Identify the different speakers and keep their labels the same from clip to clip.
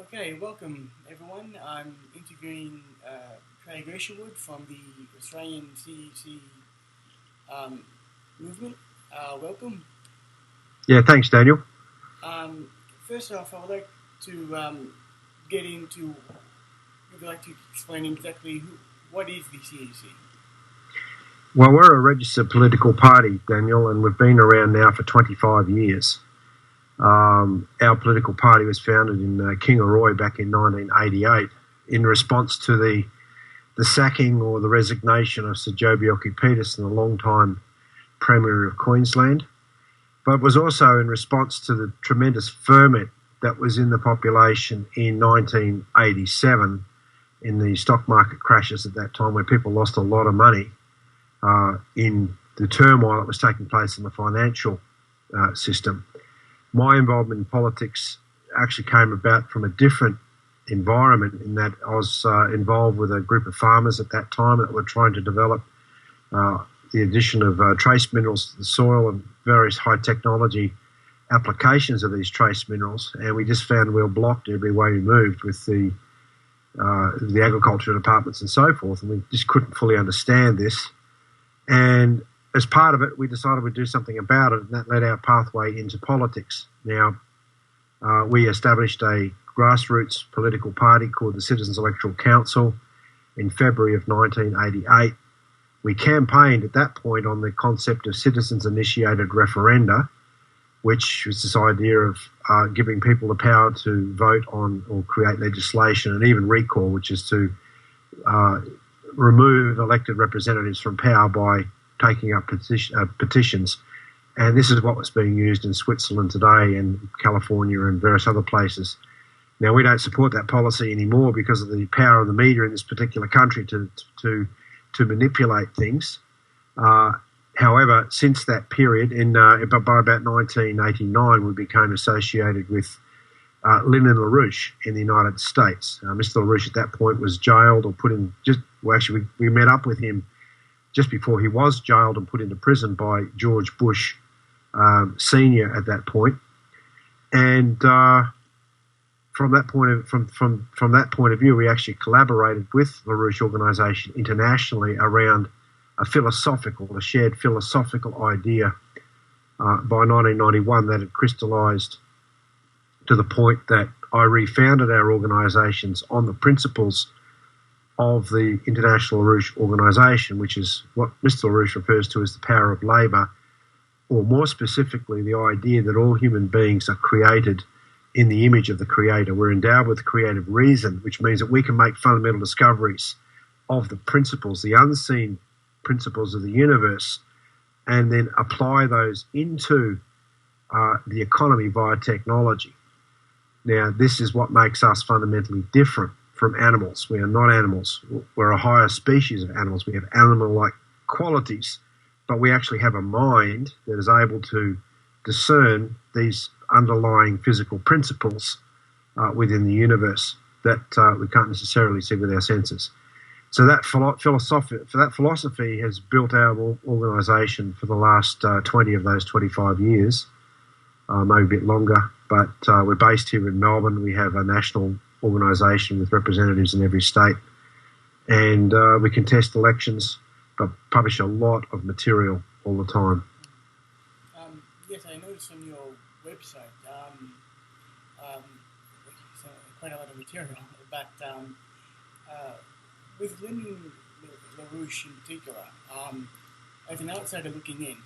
Speaker 1: Okay, welcome everyone. I'm interviewing Craig Isherwood from the Australian CDC um, movement. Welcome.
Speaker 2: Yeah, thanks, Daniel.
Speaker 1: Um, First off, I would like to get into. Would you like to explain exactly what is the CDC?
Speaker 2: Well, we're a registered political party, Daniel, and we've been around now for 25 years. Our political party was founded in Kingaroy back in 1988 in response to the sacking or the resignation of Sir Joh Bjelke-Petersen, the long-time Premier of Queensland, but it was also in response to the tremendous ferment that was in the population in 1987 in the stock market crashes at that time, where people lost a lot of money in the turmoil that was taking place in the financial system. My involvement in politics actually came about from a different environment, in that I was involved with a group of farmers at that time that were trying to develop the addition of trace minerals to the soil and various high technology applications of these trace minerals, and we just found we were blocked every way we moved with the agriculture departments and so forth, and we just couldn't fully understand this. And as part of it, we decided we'd do something about it, and that led our pathway into politics. Now, we established a grassroots political party called the Citizens Electoral Council in February of 1988. We campaigned at that point on the concept of citizens-initiated referenda, which was this idea of giving people the power to vote on or create legislation, and even recall, which is to remove elected representatives from power by taking up petitions. And this is what was being used in Switzerland today and California and various other places. Now, we don't support that policy anymore because of the power of the media in this particular country to manipulate things. However, since that period, by about 1989, we became associated with Lyndon LaRouche in the United States. Mr. LaRouche at that point was jailed or put in, we met up with him just before he was jailed and put into prison by George Bush Senior at that point. And from that point of view, we actually collaborated with LaRouche organisation internationally around a shared philosophical idea by 1991 that had crystallised to the point that I refounded our organisations on the principles of the International LaRouche organisation, which is what Mr. LaRouche refers to as the power of labour, or more specifically, the idea that all human beings are created in the image of the Creator. We're endowed with creative reason, which means that we can make fundamental discoveries of the principles, the unseen principles of the universe, and then apply those into the economy via technology. Now, this is what makes us fundamentally different from animals. We are not animals. We're a higher species of animals. We have animal-like qualities, but we actually have a mind that is able to discern these underlying physical principles within the universe that we can't necessarily see with our senses. So that philosophy has built our organisation for the last 20 of those 25 years, maybe a bit longer. But we're based here in Melbourne. We have a national organisation with representatives in every state, and we contest elections, but publish a lot of material all the time.
Speaker 1: Yes, I noticed on your website quite a lot of material, but with Lyndon LaRouche in particular, as an outsider looking in,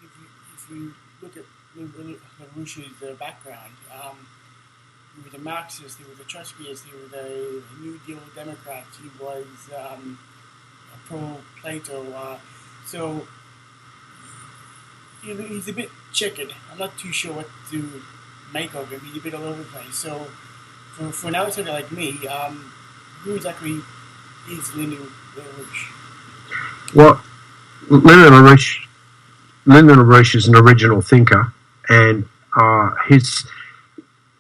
Speaker 1: if you look at LaRouche's background, he was a Marxist, he was a Trotskyist, he was a New Deal Democrat, he was a pro-Plato, so he's a bit checkered. I'm not too sure what to make of him. He's a bit all over the place. So for an outsider like me, who exactly is Lyndon LaRouche?
Speaker 2: Well, Lyndon LaRouche is an original thinker, and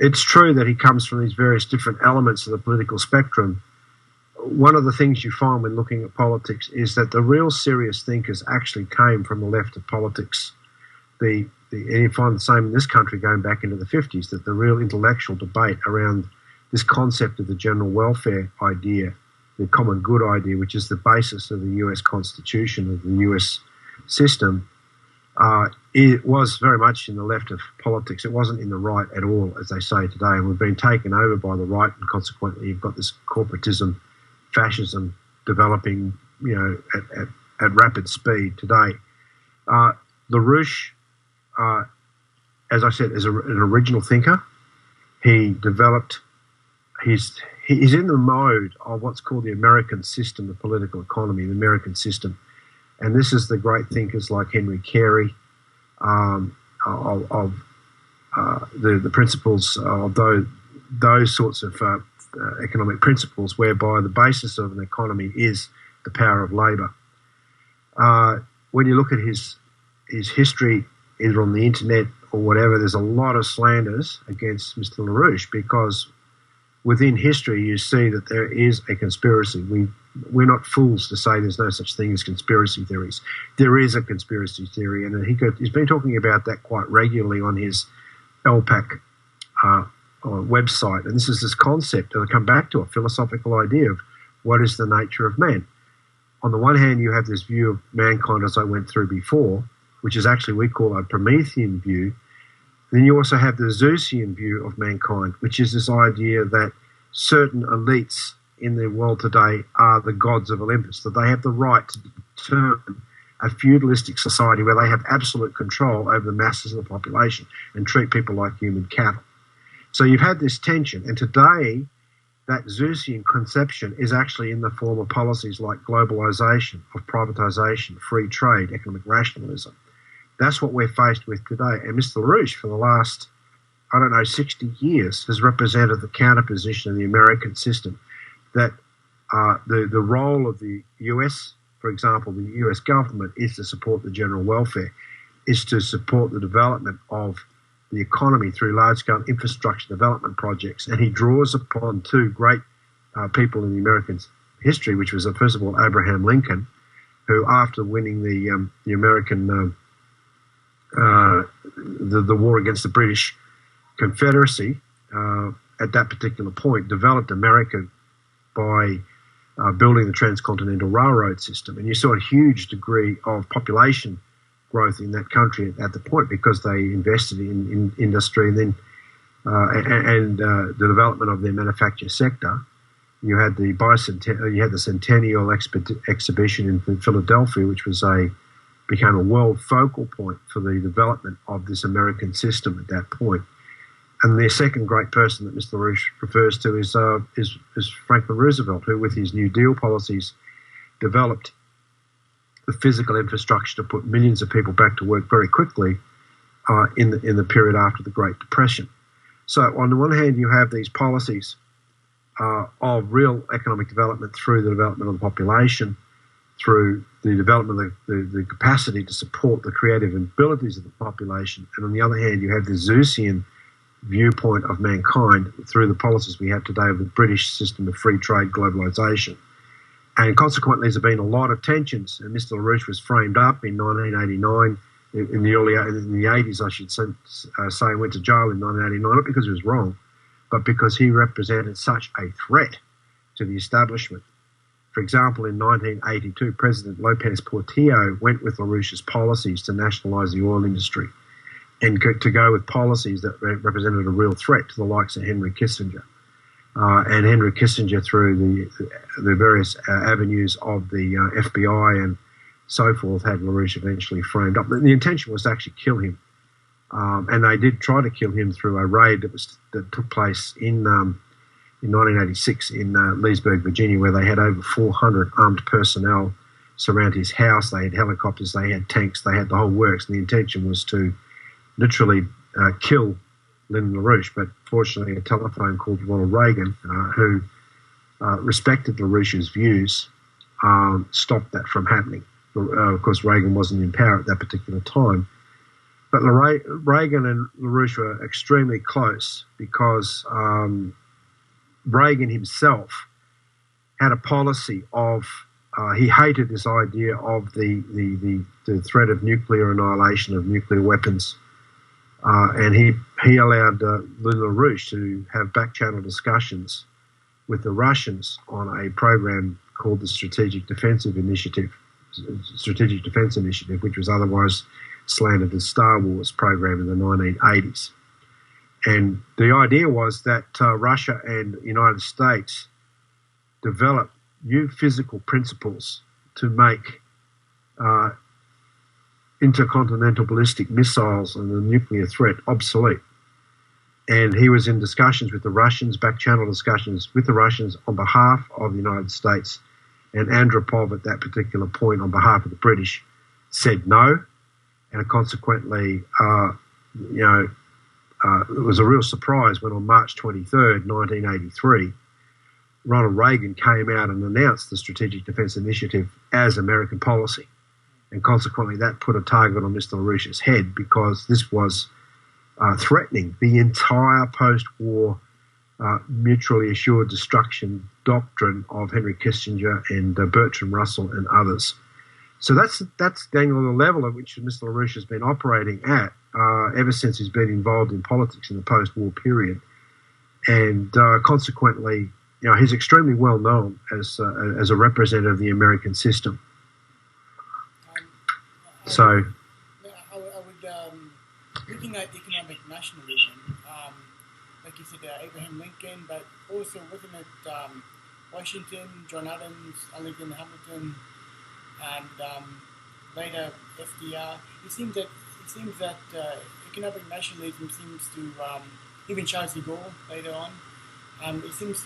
Speaker 2: it's true that he comes from these various different elements of the political spectrum. One of the things you find when looking at politics is that the real serious thinkers actually came from the left of politics. The and you find the same in this country going back into the 50s, that the real intellectual debate around this concept of the general welfare idea, the common good idea, which is the basis of the US Constitution, of the US system, it was very much in the left of politics. It wasn't in the right at all, as they say today. And we've been taken over by the right, and consequently you've got this corporatism, fascism developing, at rapid speed today. LaRouche, as I said, is an original thinker. He developed, he's in the mode of what's called the American system, the political economy, the American system. And this is the great thinkers like Henry Carey, the principles of those sorts of economic principles, whereby the basis of an economy is the power of labour. When you look at his history, either on the internet or whatever, there's a lot of slanders against Mr. LaRouche, because within history you see that there is a conspiracy. We're not fools to say there's no such thing as conspiracy theories. There is a conspiracy theory, and he's been talking about that quite regularly on his LPAC website. And this is this concept, and I come back to a philosophical idea of what is the nature of man. On the one hand, you have this view of mankind, as I went through before, which is actually we call a Promethean view. Then you also have the Zeusian view of mankind, which is this idea that certain elites in the world today are the gods of Olympus, that they have the right to determine a feudalistic society where they have absolute control over the masses of the population and treat people like human cattle. So you've had this tension, and today that Zeusian conception is actually in the form of policies like globalization, of privatization, free trade, economic rationalism. That's what we're faced with today. And Mr. LaRouche, for the last, 60 years, has represented the counterposition of the American system, that the role of the US, for example, the US government, is to support the general welfare, is to support the development of the economy through large-scale infrastructure development projects. And he draws upon two great people in the American history, which was, first of all, Abraham Lincoln, who, after winning the American the war against the British Confederacy, at that particular point, developed America by building the transcontinental railroad system. And you saw a huge degree of population growth in that country at the point, because they invested in industry and then the development of their manufacture sector. You had the Centennial Exhibition in Philadelphia, which became a world focal point for the development of this American system at that point. And the second great person that Mr. LaRouche refers to is Franklin Roosevelt, who, with his New Deal policies, developed the physical infrastructure to put millions of people back to work very quickly in the period after the Great Depression. So on the one hand, you have these policies of real economic development through the development of the population, through the development of the capacity to support the creative abilities of the population. And on the other hand, you have the Zeusian viewpoint of mankind through the policies we have today of the British system of free trade globalization. And consequently, there's been a lot of tensions. And Mr. LaRouche was framed up in 1989, in the 80s, I should say, went to jail in 1989, not because he was wrong, but because he represented such a threat to the establishment. For example, in 1982, President Lopez Portillo went with LaRouche's policies to nationalise the oil industry and to go with policies that represented a real threat to the likes of Henry Kissinger. And Henry Kissinger, through the various avenues of the FBI and so forth, had LaRouche eventually framed up. The intention was to actually kill him. And they did try to kill him through a raid that took place in 1986 in Leesburg, Virginia, where they had over 400 armed personnel surround his house. They had helicopters, they had tanks, they had the whole works. And the intention was to literally kill Lyndon LaRouche. But fortunately, a telephone called Ronald Reagan, who respected LaRouche's views, stopped that from happening. Of course, Reagan wasn't in power at that particular time. But Reagan and LaRouche were extremely close, because Reagan himself had a policy of he hated this idea of the threat of nuclear annihilation, of nuclear weapons And he allowed Lyndon LaRouche to have back-channel discussions with the Russians on a program called the Strategic Defense Initiative, which was otherwise slandered as Star Wars program in the 1980s. And the idea was that Russia and the United States develop new physical principles to make intercontinental ballistic missiles and the nuclear threat obsolete. And he was in discussions with the Russians, back-channel discussions with the Russians on behalf of the United States. And Andropov, at that particular point, on behalf of the British, said no. And consequently, it was a real surprise when on March 23rd, 1983, Ronald Reagan came out and announced the Strategic Defense Initiative as American policy. And consequently, that put a target on Mr. LaRouche's head because this was threatening the entire post-war mutually assured destruction doctrine of Henry Kissinger and Bertrand Russell and others. So that's Daniel, the level at which Mr. LaRouche has been operating at ever since he's been involved in politics in the post-war period. And consequently, he's extremely well known as a representative of the American system. So,
Speaker 1: I would looking at economic nationalism, like you said, Abraham Lincoln, but also wasn't it Washington, John Adams, Alexander Hamilton, and later FDR? It seems that economic nationalism seems to even Charles de Gaulle later on. That seems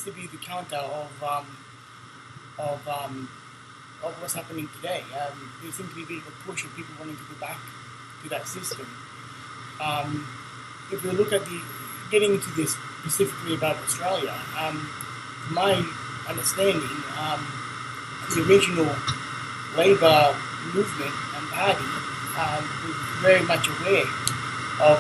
Speaker 1: to be the counter of what's happening today. There seems to be a bit of a push of people wanting to go back to that system. If we look at getting into this specifically about Australia, from my understanding, the regional Labour movement and party was very much aware of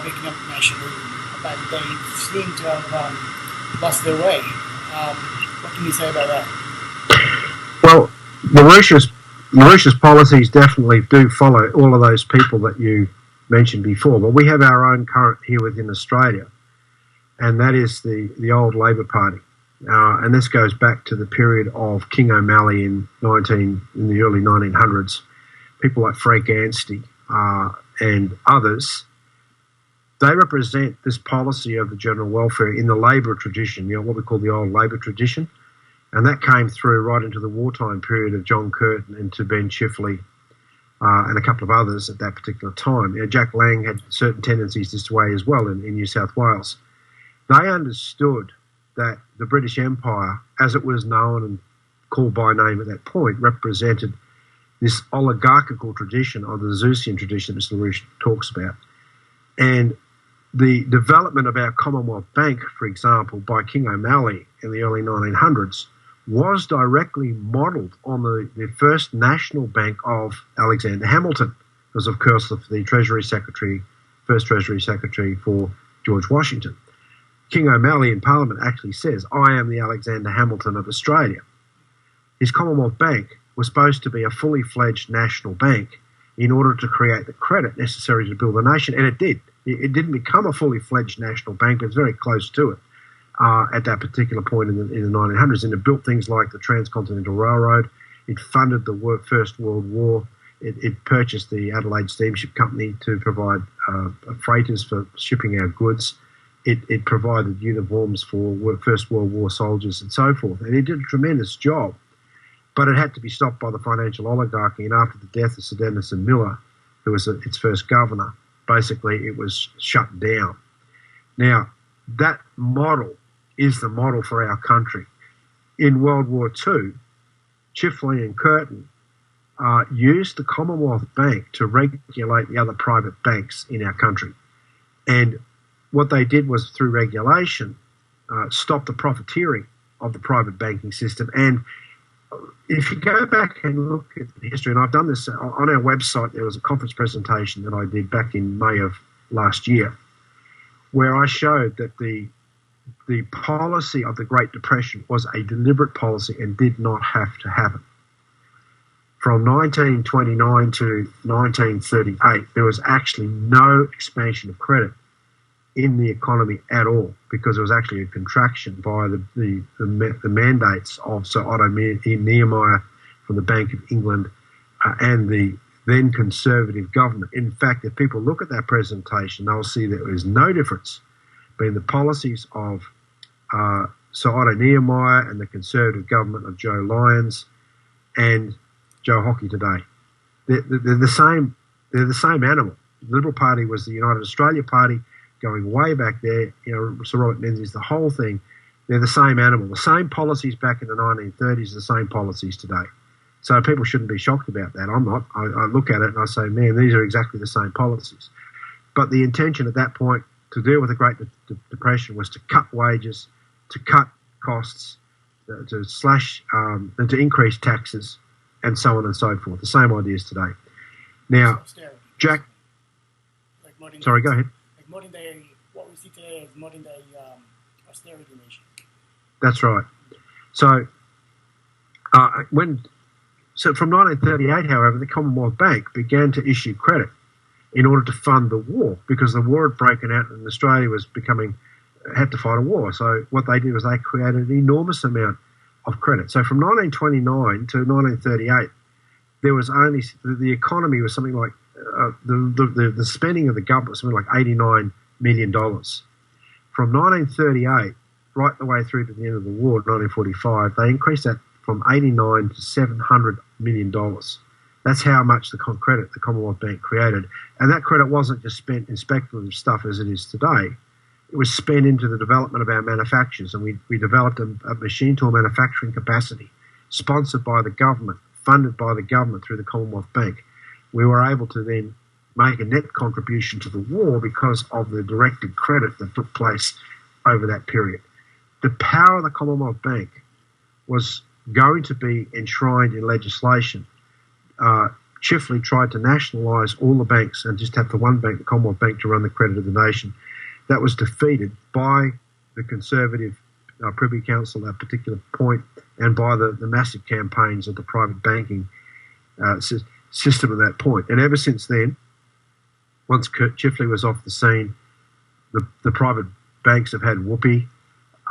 Speaker 1: economic nationalism, but they seem to have lost their way. What can you say about that?
Speaker 2: Well, LaRouche's policies definitely do follow all of those people that you mentioned before, but we have our own current here within Australia, and that is the old Labor Party. And this goes back to the period of King O'Malley in the early 1900s. People like Frank Anstey and others, they represent this policy of the general welfare in the Labor tradition, what we call the old Labor tradition. And that came through right into the wartime period of John Curtin and to Ben Chifley and a couple of others at that particular time. Jack Lang had certain tendencies this way as well in New South Wales. They understood that the British Empire, as it was known and called by name at that point, represented this oligarchical tradition, or the Zeusian tradition that Mr. LaRouche talks about. And the development of our Commonwealth Bank, for example, by King O'Malley in the early 1900s, was directly modelled on the first national bank of Alexander Hamilton, because of course the first Treasury Secretary for George Washington. King O'Malley in Parliament actually says, "I am the Alexander Hamilton of Australia." His Commonwealth Bank was supposed to be a fully fledged national bank in order to create the credit necessary to build a nation, and it did. It didn't become a fully fledged national bank, but it's very close to it. At that particular point in the 1900s, and it built things like the Transcontinental Railroad. It funded the First World War. It purchased the Adelaide Steamship Company to provide freighters for shipping our goods. It provided uniforms for First World War soldiers and so forth. And it did a tremendous job, but it had to be stopped by the financial oligarchy. And after the death of Sir Denison Miller, who was its first governor, basically it was shut down. Now, that model is the model for our country. In World War II, Chifley and Curtin used the Commonwealth Bank to regulate the other private banks in our country. And what they did was, through regulation, stop the profiteering of the private banking system. And if you go back and look at the history, and I've done this on our website, there was a conference presentation that I did back in May of last year, where I showed that the policy of the Great Depression was a deliberate policy and did not have to happen. from 1929 to 1938, there was actually no expansion of credit in the economy at all, because it was actually a contraction by the mandates of Sir Otto Nehemiah from the Bank of England and the then Conservative government. In fact, if people look at that presentation, they'll see that there is no difference between the policies of Sir Otto Nehemiah and the Conservative government of Joe Lyons and Joe Hockey today. They're the same. They're the same animal. The Liberal Party was the United Australia Party, going way back there. Sir Robert Menzies, the whole thing. They're the same animal. The same policies back in the 1930s, the same policies today. So people shouldn't be shocked about that. I'm not. I look at it and I say, man, these are exactly the same policies. But the intention at that point to deal with the Great Depression was to cut wages, to cut costs, to slash and to increase taxes, and so on and so forth. The same ideas today. Now, Jack... Sorry, go ahead.
Speaker 1: Like modern day, what we see today is modern day austerity measures.
Speaker 2: That's right. So, from 1938, however, the Commonwealth Bank began to issue credit in order to fund the war, because the war had broken out and Australia had to fight a war. So what they did was they created an enormous amount of credit. So from 1929 to 1938, there was only the economy was something like the spending of the government was something like $89 million. From 1938 right the way through to the end of the war, 1945, they increased that from 89 to $700 million. That's how much the credit the Commonwealth Bank created. And that credit wasn't just spent in speculative stuff as it is today. It was spent into the development of our manufacturers, and we developed a machine tool manufacturing capacity sponsored by the government, funded by the government through the Commonwealth Bank. We were able to then make a net contribution to the war because of the directed credit that took place over that period. The power of the Commonwealth Bank was going to be enshrined in legislation. Chifley tried to nationalise all the banks and just have the one bank, the Commonwealth Bank, to run the credit of the nation. That was defeated by the Conservative Privy Council at that particular point, and by the massive campaigns of the private banking system at that point. And ever since then, once Kurt Chifley was off the scene, the private banks have had whoopee.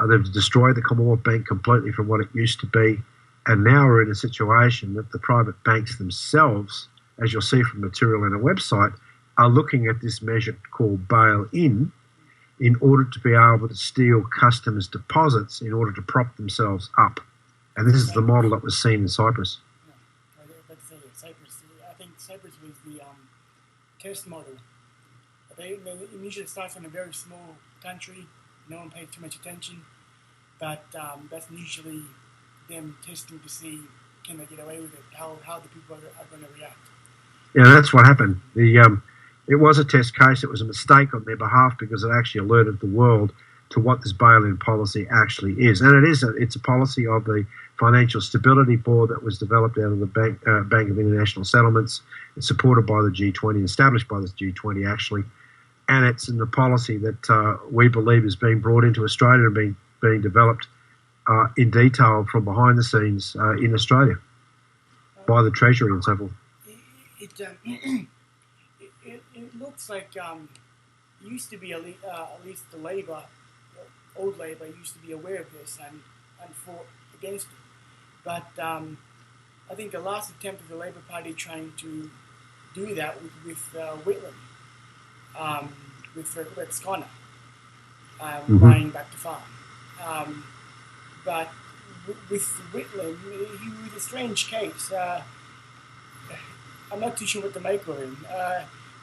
Speaker 2: They've destroyed the Commonwealth Bank completely from what it used to be. And now we're in a situation that the private banks themselves, as you'll see from material in our website, are looking at this measure called bail-in order to be able to steal customers' deposits in order to prop themselves up. And this is the model that was seen in Cyprus.
Speaker 1: I think Cyprus was the test model. They initially start from a very small country. No one paid too much attention. But that's usually them testing to see can they get away with it, how the people are going to react.
Speaker 2: Yeah, that's what happened. It was a test case. It was a mistake on their behalf because it actually alerted the world to what this bail-in policy actually is. And it's a policy of the Financial Stability Board that was developed out of the Bank of International Settlements. It's supported by the G20, established by the G20 actually. And it's in the policy that we believe is being brought into Australia and being developed in detail from behind the scenes in Australia by the Treasury and so forth.
Speaker 1: It looks like it used to be at least the old Labor used to be aware of this and fought against it. But I think the last attempt of the Labor Party trying to do that with Whitlam, with Rex Connor, buying back the farm. But with Whitlam, he was a strange case. I'm not too sure what to make of him.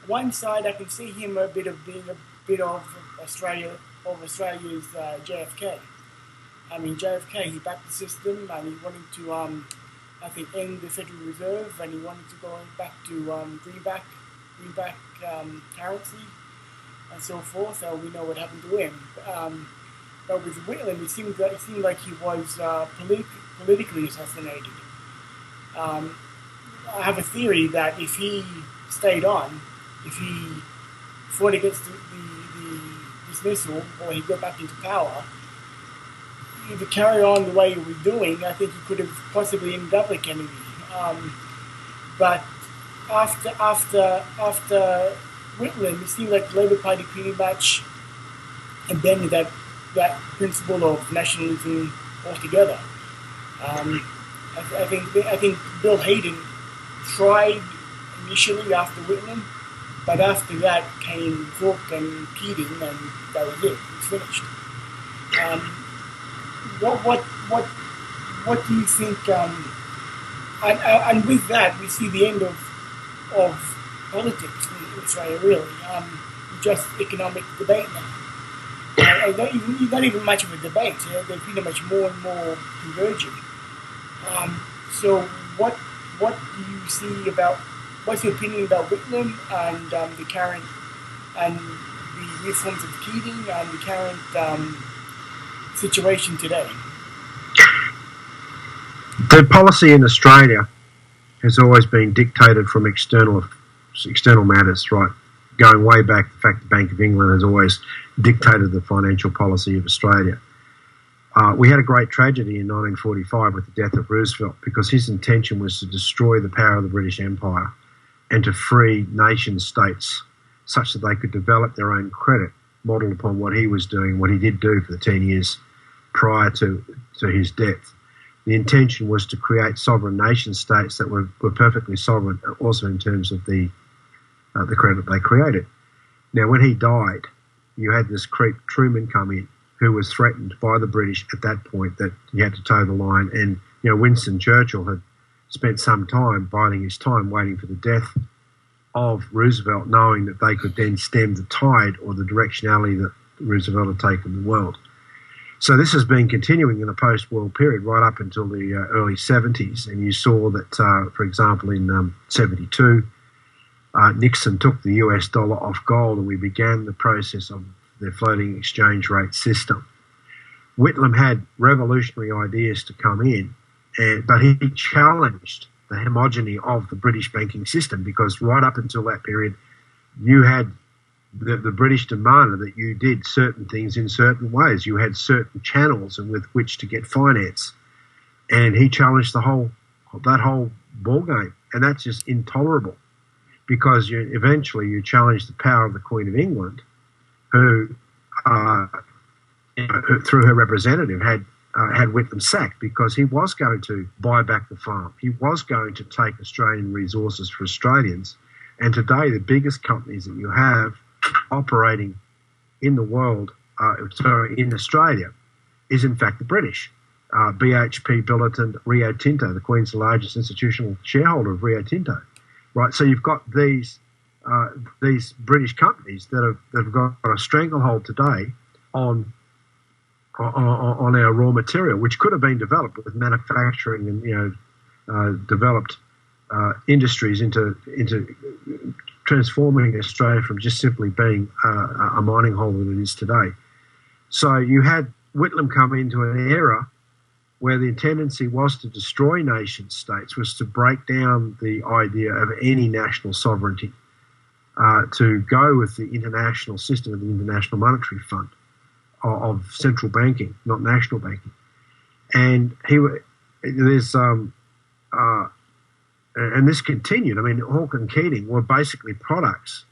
Speaker 1: One side, I can see him being a bit of Australia's JFK. I mean, JFK, he backed the system and he wanted to, I think, end the Federal Reserve, and he wanted to go back to greenback currency and so forth. We know what happened to him. But with Whitlam, it seemed like he was politically assassinated. I have a theory that if he stayed on, if he fought against the dismissal, or he got back into power, if he carried on the way he was doing, I think he could have possibly ended up like Kennedy. But after Whitlam, it seemed like the Labour Party pretty much abandoned that principle of nationalism altogether. I think Bill Hayden tried initially after Whitlam, but after that came Hawke and Keating, and that was it. It was finished. What do you think? And with that, we see the end of politics in Australia. Really, just economic debate now. Not even much of a debate. They're pretty much more and more converging. So what do you see about? What's your opinion about Whitlam and the current and the reforms of Keating and the current situation today?
Speaker 2: The policy in Australia has always been dictated from external matters, right? Going way back, the fact the Bank of England has always dictated the financial policy of Australia. We had a great tragedy in 1945 with the death of Roosevelt because his intention was to destroy the power of the British Empire and to free nation states such that they could develop their own credit, modelled upon what he was doing, what he did do for the 10 years prior to his death. The intention was to create sovereign nation states that were perfectly sovereign, also in terms of the credit they created. Now, when he died, you had this creep Truman come in, who was threatened by the British at that point that he had to toe the line. And, Winston Churchill had spent some time biding his time, waiting for the death of Roosevelt, knowing that they could then stem the tide or the directionality that Roosevelt had taken the world. So this has been continuing in a post-war period right up until the early 70s. And you saw that, for example, in 72, Nixon took the US dollar off gold and we began the process of the floating exchange rate system. Whitlam had revolutionary ideas to come in, but he challenged the homogeny of the British banking system because right up until that period, you had the British demanded that you did certain things in certain ways. You had certain channels and with which to get finance. And he challenged that whole ball game. And that's just intolerable because eventually you challenge the power of the Queen of England, who through her representative had Whitlam sacked because he was going to buy back the farm. He was going to take Australian resources for Australians. And today the biggest companies that you have operating in the world, in Australia, is in fact the British. BHP Billiton, Rio Tinto, the Queen's the largest institutional shareholder of Rio Tinto, right? So you've got these British companies that have got a stranglehold today on our raw material, which could have been developed with manufacturing and developed industries into transforming Australia from just simply being a mining hole that it is today. So you had Whitlam come into an era where the tendency was to destroy nation states, was to break down the idea of any national sovereignty, to go with the international system of the International Monetary Fund of central banking, not national banking. And and this continued. I mean, Hawke and Keating were basically products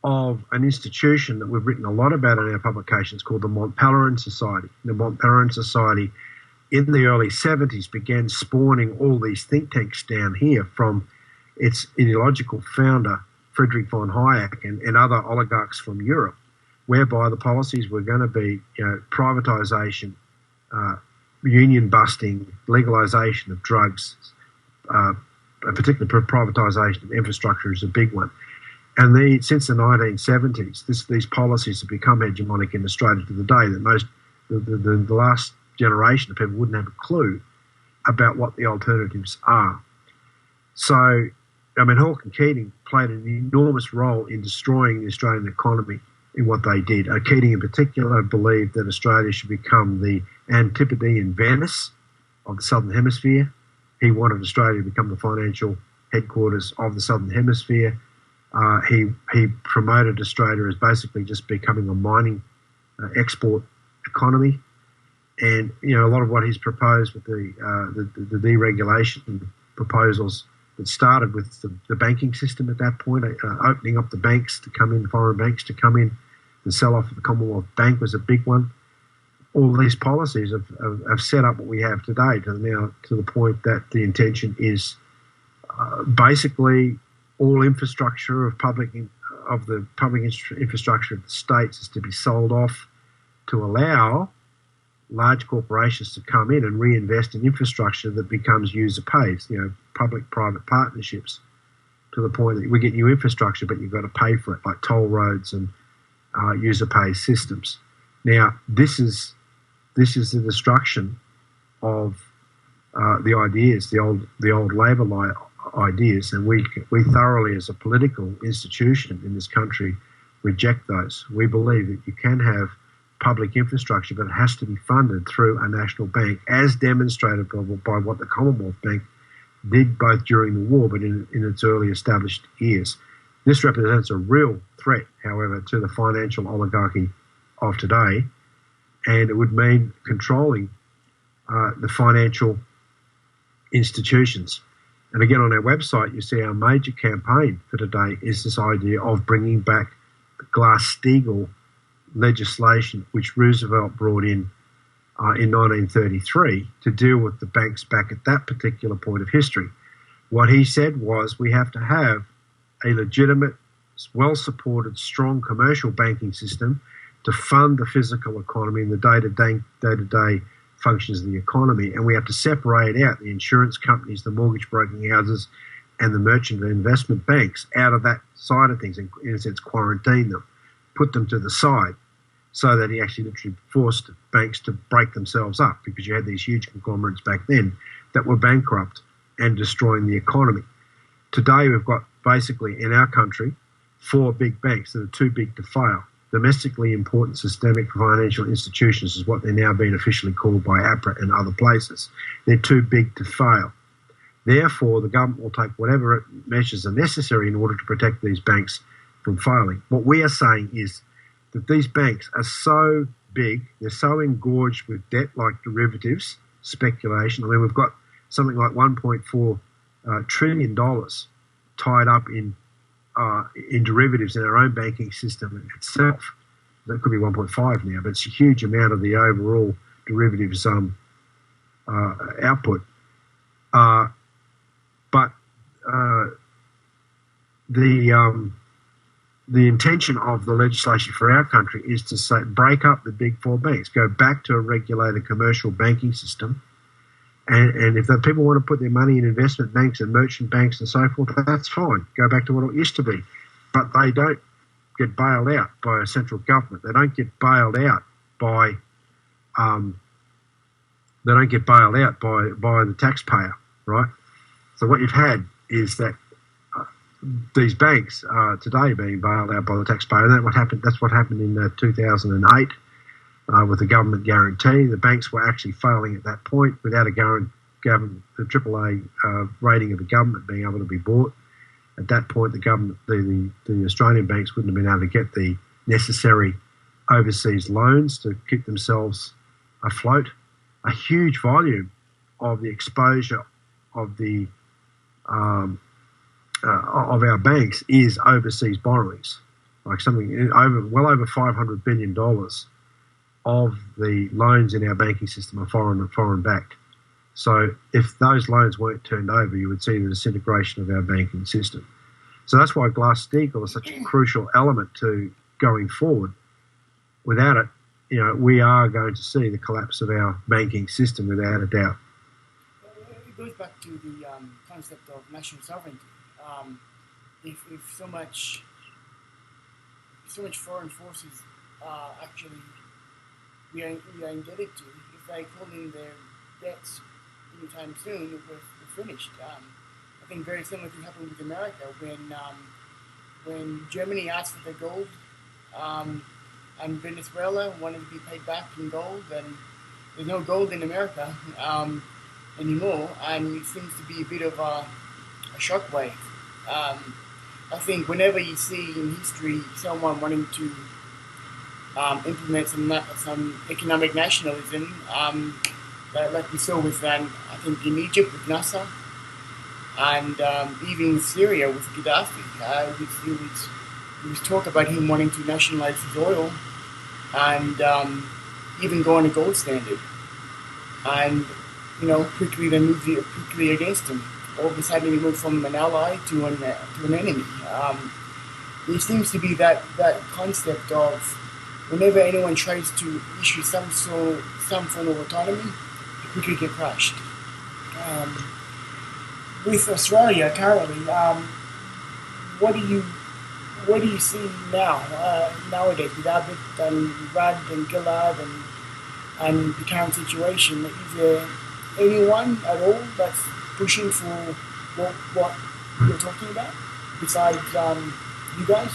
Speaker 2: of an institution that we've written a lot about in our publications called the Mont Pelerin Society. The Mont Pelerin Society in the early 70s began spawning all these think tanks down here from its ideological founder, Friedrich von Hayek, and other oligarchs from Europe, whereby the policies were going to be privatisation, union busting, legalisation of drugs, particularly privatisation of infrastructure is a big one. And since the 1970s, these policies have become hegemonic in Australia to the day that the last generation of people wouldn't have a clue about what the alternatives are. So, I mean, Hawke and Keating played an enormous role in destroying the Australian economy in what they did. Keating in particular believed that Australia should become the Antipodean Venice of the Southern Hemisphere. He wanted Australia to become the financial headquarters of the Southern Hemisphere. He promoted Australia as basically just becoming a mining export economy. And, a lot of what he's proposed with the deregulation proposals It started with the banking system at that point, opening up the banks to come in, foreign banks to come in. The sell-off of the Commonwealth Bank was a big one. All these policies have set up what we have today to the point that the intention is basically all infrastructure of the public infrastructure of the states is to be sold off to allow large corporations to come in and reinvest in infrastructure that becomes user pays, public-private partnerships, to the point that we get new infrastructure, but you've got to pay for it, like toll roads and user pay systems. Now, this is the destruction of the ideas, the old Labor ideas, and we thoroughly, as a political institution in this country, reject those. We believe that you can have public infrastructure, but it has to be funded through a national bank, as demonstrated by what the Commonwealth Bank did both during the war but in its early established years. This represents a real threat, however, to the financial oligarchy of today, and it would mean controlling the financial institutions. And again, on our website, you see our major campaign for today is this idea of bringing back the Glass-Steagall legislation, which Roosevelt brought in 1933 to deal with the banks back at that particular point of history. What he said was we have to have a legitimate, well-supported, strong commercial banking system to fund the physical economy and the day-to-day functions of the economy, and we have to separate out the insurance companies, the mortgage broking houses, and the merchant and investment banks out of that side of things, and in a sense quarantine them, put them to the side, so that he actually literally forced banks to break themselves up, because you had these huge conglomerates back then that were bankrupt and destroying the economy. Today we've got basically in our country 4 big banks that are too big to fail. Domestically important systemic financial institutions is what they're now being officially called by APRA and other places. They're too big to fail. Therefore, the government will take whatever measures are necessary in order to protect these banks from failing. What we are saying is that these banks are so big, they're so engorged with debt, like derivatives, speculation. I mean, we've got something like $1.4 trillion tied up in derivatives in our own banking system itself. That could be 1.5 now, but it's a huge amount of the overall derivatives output. But the intention of the legislation for our country is to say, break up the big 4 banks, go back to a regulated commercial banking system. And if the people want to put their money in investment banks and merchant banks and so forth, that's fine. Go back to what it used to be. But they don't get bailed out by a central government. They don't get bailed out by the taxpayer, right? So what you've had is that these banks are today being bailed out by the taxpayer. And that's what happened in 2008 with the government guarantee. The banks were actually failing at that point without the AAA rating of the government being able to be bought. At that point, the Australian banks wouldn't have been able to get the necessary overseas loans to keep themselves afloat. A huge volume of the exposure of the of our banks is overseas borrowings, like well over $500 billion of the loans in our banking system are foreign backed. So if those loans weren't turned over, you would see the disintegration of our banking system. So that's why Glass-Steagall is such a crucial element to going forward. Without it, we are going to see the collapse of our banking system without a doubt.
Speaker 1: It goes back to the concept of national sovereignty. If so much foreign forces actually we are indebted to, if they call in their debts anytime soon, we're finished. I think very similar thing happened with America when Germany asked for their gold, and Venezuela wanted to be paid back in gold, and there's no gold in America anymore, and it seems to be a bit of a shockwave. I think whenever you see in history someone wanting to implement some economic nationalism, like we saw with I think in Egypt with Nasser, and even Syria with Gaddafi. There was talk about him wanting to nationalize his oil and even go on a gold standard. And, quickly they moved quickly against him. All of a sudden he moved from an ally to an enemy. There seems to be that concept of whenever anyone tries to issue some form of autonomy, they quickly get crushed. With Australia currently, what do you see nowadays with Abbott and Rudd and Gillard and the current situation? Is there anyone at all that's pushing for what you're talking about besides you guys?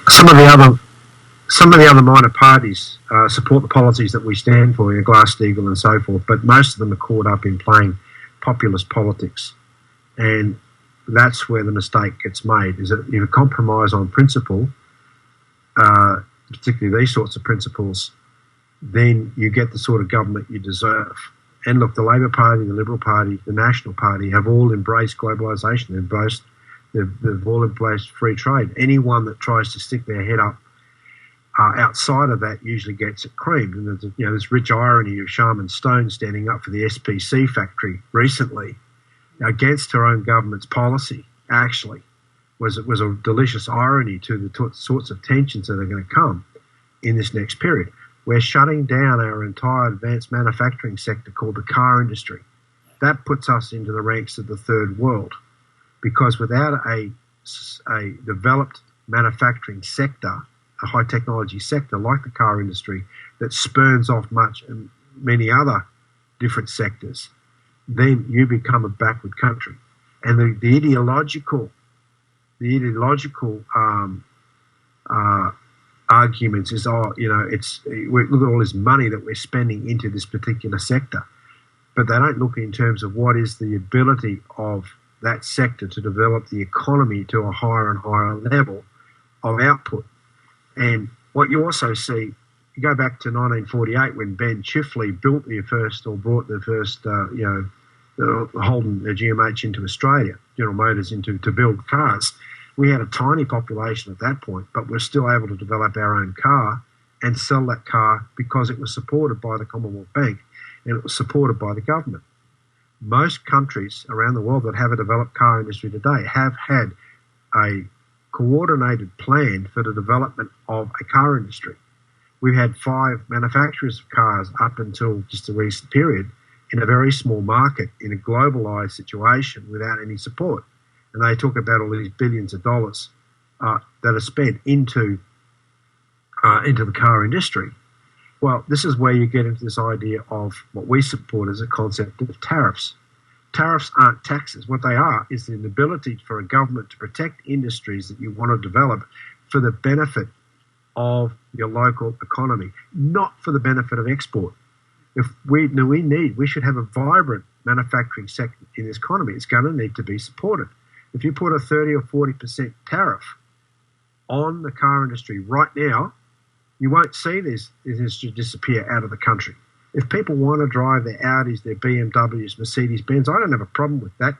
Speaker 2: Some of the other minor parties support the policies that we stand for, Glass-Steagall and so forth, but most of them are caught up in playing populist politics, and that's where the mistake gets made. Is that if you compromise on principle, particularly these sorts of principles, then you get the sort of government you deserve. And look, the Labor Party, the Liberal Party, the National Party have all embraced globalisation. They've all embraced free trade. Anyone that tries to stick their head up outside of that usually gets it creamed. And there's this rich irony of Sharman Stone standing up for the SPC factory recently against her own government's policy. Actually, was a delicious irony to the sorts of tensions that are going to come in this next period. We're shutting down our entire advanced manufacturing sector called the car industry. That puts us into the ranks of the third world, because without a developed manufacturing sector, a high technology sector like the car industry that spurns off many other different sectors, then you become a backward country. And the ideological arguments is, look at all this money that we're spending into this particular sector, but they don't look in terms of what is the ability of that sector to develop the economy to a higher and higher level of output. And what you also see, you go back to 1948 when Ben Chifley brought the first Holden GMH into Australia, General Motors to build cars. We had a tiny population at that point, but we're still able to develop our own car and sell that car because it was supported by the Commonwealth Bank and it was supported by the government. Most countries around the world that have a developed car industry today have had a coordinated plan for the development of a car industry. We've had 5 manufacturers of cars up until just a recent period in a very small market in a globalised situation without any support. And they talk about all these billions of dollars that are spent into the car industry. Well, this is where you get into this idea of what we support as a concept of tariffs. Tariffs aren't taxes. What they are is the ability for a government to protect industries that you want to develop for the benefit of your local economy, not for the benefit of export. If we should have a vibrant manufacturing sector in this economy. It's going to need to be supported. If you put a 30 or 40% tariff on the car industry right now, you won't see this disappear out of the country. If people want to drive their Audis, their BMWs, Mercedes-Benz, I don't have a problem with that,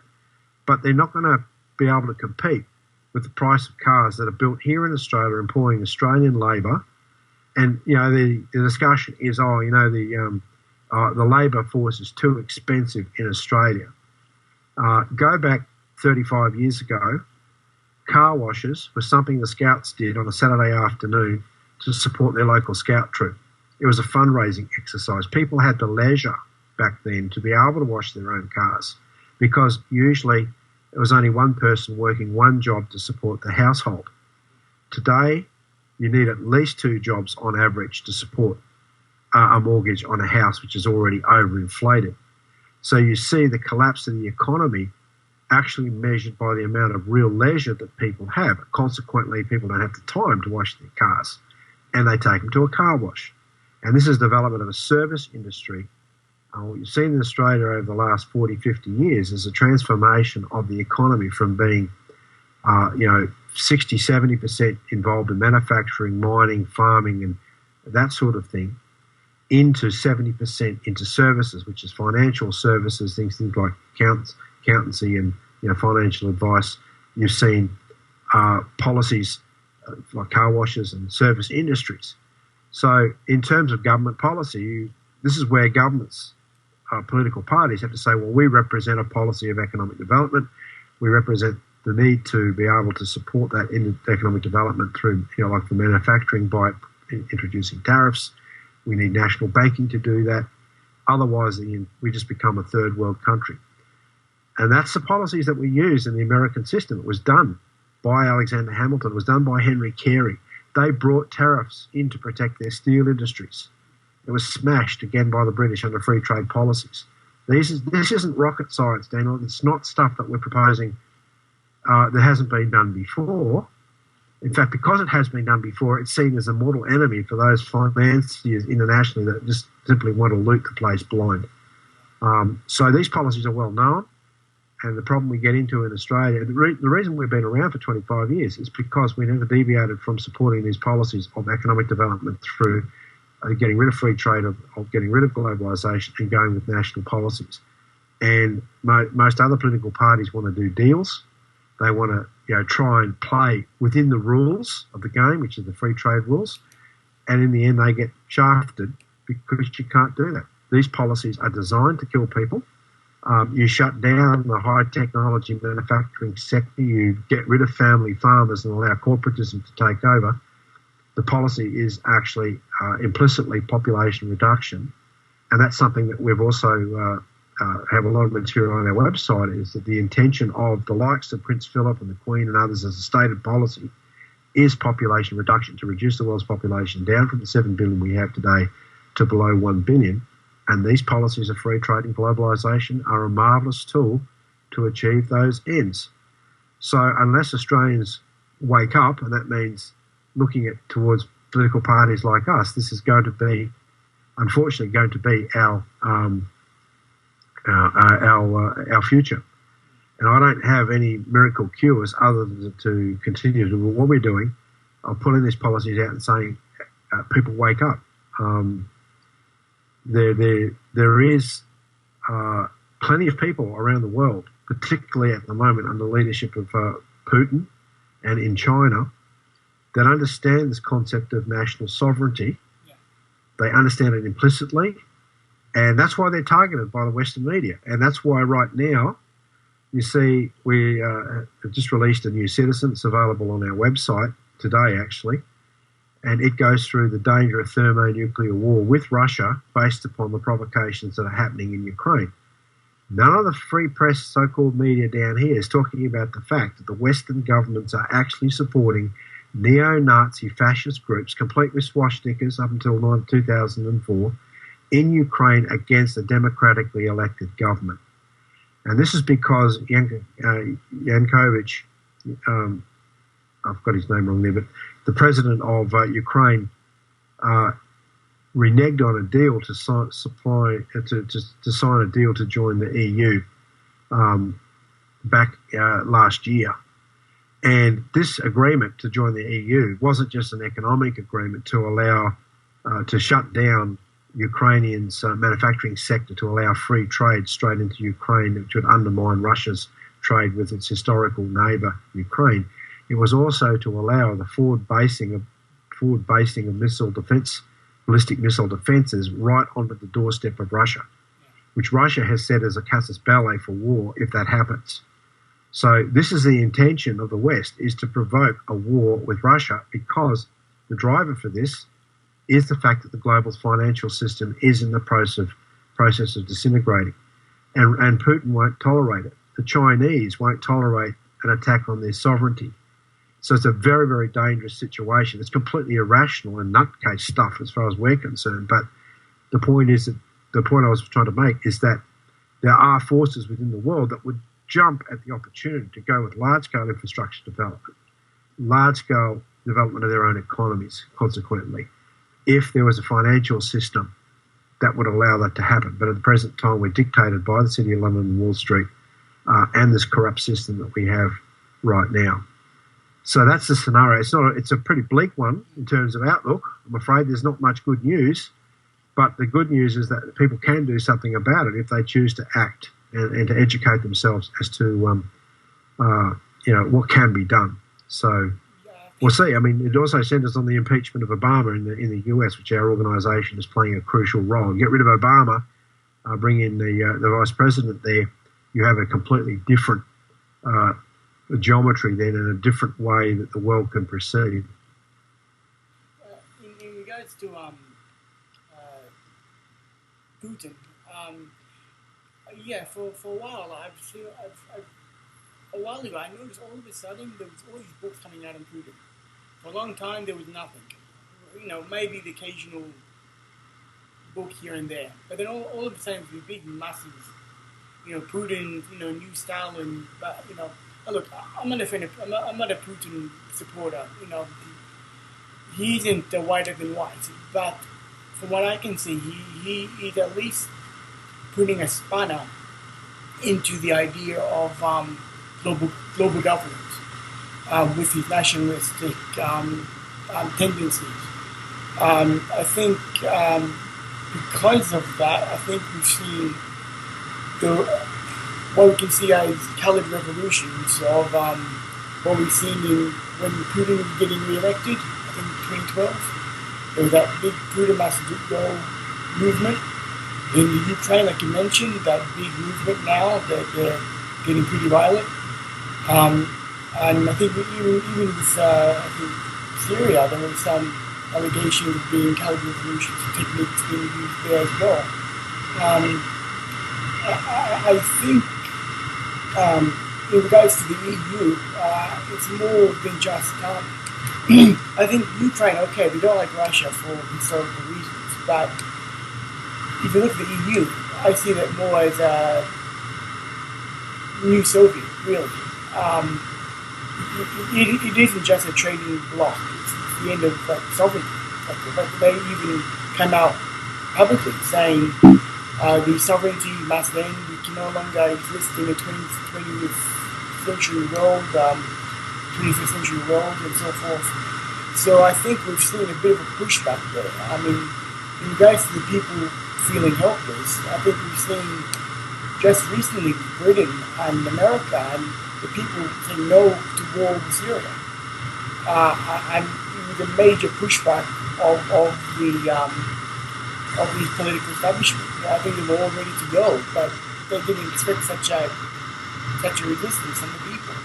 Speaker 2: but they're not going to be able to compete with the price of cars that are built here in Australia, employing Australian labour. And the discussion is, the labour force is too expensive in Australia. Go back 35 years ago, car washes was something the Scouts did on a Saturday afternoon to support their local Scout troop. It was a fundraising exercise. People had the leisure back then to be able to wash their own cars because usually it was only one person working one job to support the household. Today, you need at least 2 jobs on average to support a mortgage on a house which is already overinflated. So you see the collapse of the economy actually measured by the amount of real leisure that people have. Consequently, people don't have the time to wash their cars, and they take them to a car wash. And this is development of a service industry. What you've seen in Australia over the last 40, 50 years is a transformation of the economy from being 60, 70% involved in manufacturing, mining, farming, and that sort of thing, into 70% into services, which is financial services, things like accountancy and financial advice. You've seen policies like car washes and service industries. So in terms of government policy, this is where governments, political parties have to say, well, we represent a policy of economic development. We represent the need to be able to support that in economic development through, like the manufacturing by introducing tariffs. We need national banking to do that. Otherwise, we just become a third world country. And that's the policies that we use in the American system. It was done by Alexander Hamilton. It was done by Henry Carey. They brought tariffs in to protect their steel industries. It was smashed again by the British under free trade policies. This isn't rocket science, Daniel. It's not stuff that we're proposing that hasn't been done before. In fact, because it has been done before, it's seen as a mortal enemy for those financiers internationally that just simply want to loot the place blind. So these policies are well known. And the problem we get into in Australia, the reason we've been around for 25 years is because we never deviated from supporting these policies of economic development through getting rid of free trade, of getting rid of globalisation and going with national policies. And most other political parties want to do deals. They want to try and play within the rules of the game, which is the free trade rules. And in the end, they get shafted because you can't do that. These policies are designed to kill people. You shut down the high technology manufacturing sector, you get rid of family farmers and allow corporatism to take over. The policy is actually implicitly population reduction. And that's something that we've also have a lot of material on our website, is that the intention of the likes of Prince Philip and the Queen and others as a stated policy is population reduction, to reduce the world's population down from the 7 billion we have today to below 1 billion. And these policies of free trade and globalisation are a marvellous tool to achieve those ends. So unless Australians wake up, and that means looking towards political parties like us, this is going to be, unfortunately, going to be our future. And I don't have any miracle cures other than to continue to do what we're doing, of pulling these policies out and saying, people wake up. There is plenty of people around the world, particularly at the moment under the leadership of Putin and in China, that understand this concept of national sovereignty. Yeah. They understand it implicitly, and that's why they're targeted by the Western media. And that's why right now you see we have just released a new citizen. It's available on our website today, actually. And it goes through the danger of thermonuclear war with Russia based upon the provocations that are happening in Ukraine. None of the free press so-called media down here is talking about the fact that the Western governments are actually supporting neo-Nazi fascist groups, complete with swastikas up until 2004, in Ukraine against a democratically elected government. And this is because Yanukovych, I've got his name wrong there, but the president of Ukraine reneged on a deal to sign a deal to join the EU back last year. And this agreement to join the EU wasn't just an economic agreement to allow to shut down Ukrainians' manufacturing sector, to allow free trade straight into Ukraine, which would undermine Russia's trade with its historical neighbour, Ukraine. It was also to allow the forward basing of missile defence, ballistic missile defences, right onto the doorstep of Russia, which Russia has said is a casus belli for war if that happens. So this is the intention of the West, is to provoke a war with Russia, because the driver for this is the fact that the global financial system is in the process of disintegrating. And Putin won't tolerate it. The Chinese won't tolerate an attack on their sovereignty. So it's a very, very dangerous situation. It's completely irrational and nutcase stuff as far as we're concerned. But the point I was trying to make is that there are forces within the world that would jump at the opportunity to go with large-scale infrastructure development, large-scale development of their own economies, consequently, if there was a financial system that would allow that to happen. But at the present time, we're dictated by the City of London and Wall Street and this corrupt system that we have right now. So that's the scenario. It's a pretty bleak one in terms of outlook. I'm afraid there's not much good news, but the good news is that people can do something about it if they choose to act. and to educate themselves as to what can be done. So we'll see. I mean, it also centres on the impeachment of Obama in the US, which our organisation is playing a crucial role. Get rid of Obama, bring in the vice president there, you have a completely different geometry then, and a different way that the world can proceed.
Speaker 1: In regards to Putin, for a while, a while ago, I noticed all of a sudden there was all these books coming out on Putin. For a long time, there was nothing. Maybe the occasional book here and there, but then all of a sudden, the big, massive, Putin, new Stalin. But look, I'm not a fan of, I'm not a Putin supporter. He isn't whiter than white, but from what I can see, he is at least putting a spanner into the idea of global governance with his nationalistic tendencies. I think because of that, I think we've seen what we can see as coloured revolutions of what we've seen when Putin was getting re-elected, I think 2012. There was that big Putin Macedonia movement. In the Ukraine, like you mentioned, that big movement now that they're getting pretty violent. And I think even with Syria, there was some allegations of being coloured revolutions techniques being used there as well. I think in regards to the EU, it's more than just. I think Ukraine, okay, we don't like Russia for historical reasons, but if you look at the EU, I see that more as a new Soviet, really. It isn't just a trading bloc, it's the end of sovereignty. But they even come out publicly saying the sovereignty must end, we can no longer exist in a 20th century world, 21st century world, and so forth. So I think we've seen a bit of a pushback there. I mean, in regards to the people feeling helpless, I think we've seen just recently Britain and America and the people saying no to war with Syria. And it was a major pushback of the political establishment. I think they were all ready to go, but they didn't expect such a resistance from the people.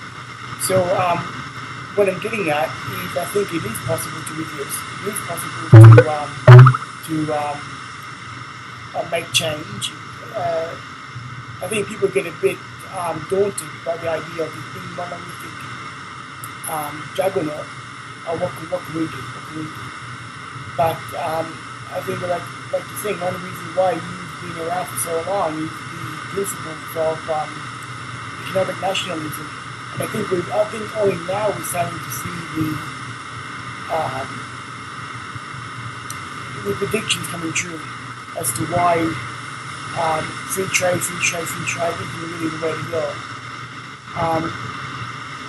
Speaker 1: So what I'm getting at is I think it is possible to resist. It is possible to make change. I think people get a bit daunted by the idea of this being monolithic juggernaut. What can we do? What can we do? But I think, like you're saying, one reason why you've been around for so long is the principles of economic nationalism. And I think only now we're starting to see the predictions coming true as to why free trade isn't really the way to go.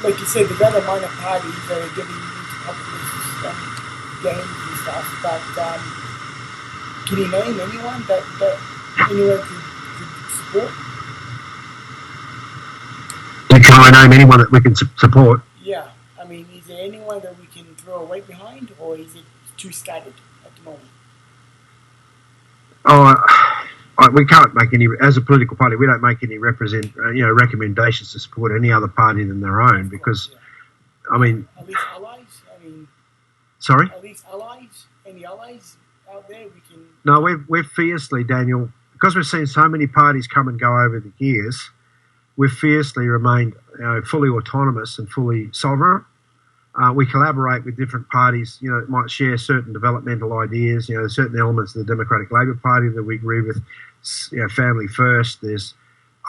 Speaker 1: Like you said, there's other minor parties that are getting into populist games and stuff, but can you name anyone that anyone could support?
Speaker 2: Can I name anyone that we can support?
Speaker 1: Yeah, I mean, is there anyone that we can throw a weight behind, or is it too scattered at the moment?
Speaker 2: We can't make any, as a political party, we don't make any recommendations to support any other party than their own, because, yeah. I mean...
Speaker 1: At least allies?
Speaker 2: Sorry?
Speaker 1: At least allies? Any allies out there we can...
Speaker 2: No, we're fiercely, Daniel, because we've seen so many parties come and go over the years, we've fiercely remained fully autonomous and fully sovereign. We collaborate with different parties, that might share certain developmental ideas. There's certain elements of the Democratic Labor Party that we agree with, Family First. There's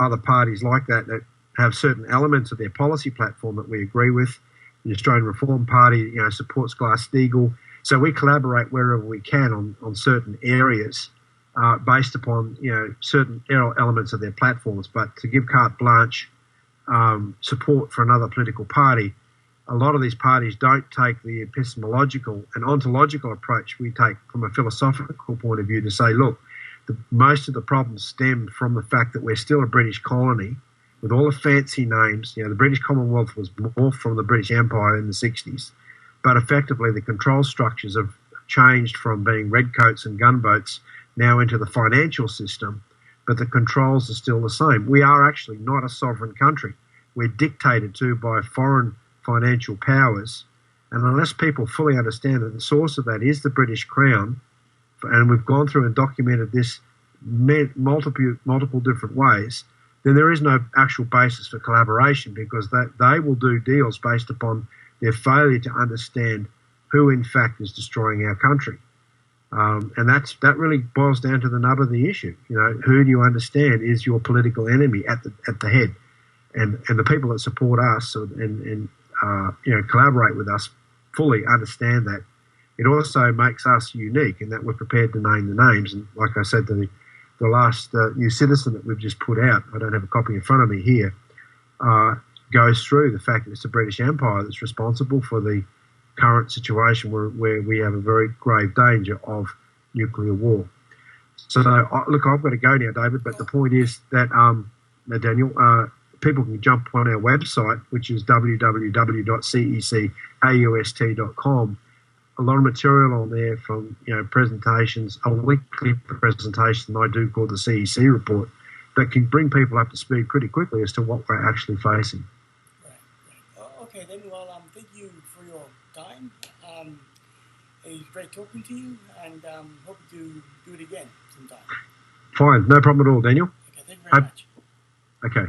Speaker 2: other parties like that have certain elements of their policy platform that we agree with. The Australian Reform Party, supports Glass-Steagall. So we collaborate wherever we can on certain areas based upon, certain elements of their platforms. But to give carte blanche support for another political party, a lot of these parties don't take the epistemological and ontological approach we take from a philosophical point of view to say, look, most of the problems stem from the fact that we're still a British colony with all the fancy names. The British Commonwealth was morphed from the British Empire in the 60s, but effectively the control structures have changed from being redcoats and gunboats now into the financial system, but the controls are still the same. We are actually not a sovereign country. We're dictated to by foreign financial powers, and unless people fully understand that the source of that is the British Crown, and we've gone through and documented this multiple different ways, then there is no actual basis for collaboration, because they will do deals based upon their failure to understand who in fact is destroying our country. And that really boils down to the nub of the issue. Who do you understand is your political enemy at the head, and the people that support us and collaborate with us fully understand that. It also makes us unique in that we're prepared to name the names. And like I said, the last new citizen that we've just put out, I don't have a copy in front of me here, goes through the fact that it's the British Empire that's responsible for the current situation where we have a very grave danger of nuclear war. So, look, I've got to go now, David, but the point is that, Daniel, people can jump on our website, which is www.cecaust.com. A lot of material on there from presentations, a weekly presentation I do called the CEC report, that can bring people up to speed pretty quickly as to what we're actually facing.
Speaker 1: Right. Oh, okay, then. Well, thank you for your time. It was great talking to you, and hope to do it again sometime.
Speaker 2: Fine, no problem at all, Daniel.
Speaker 1: Okay, thank you very much.
Speaker 2: Okay.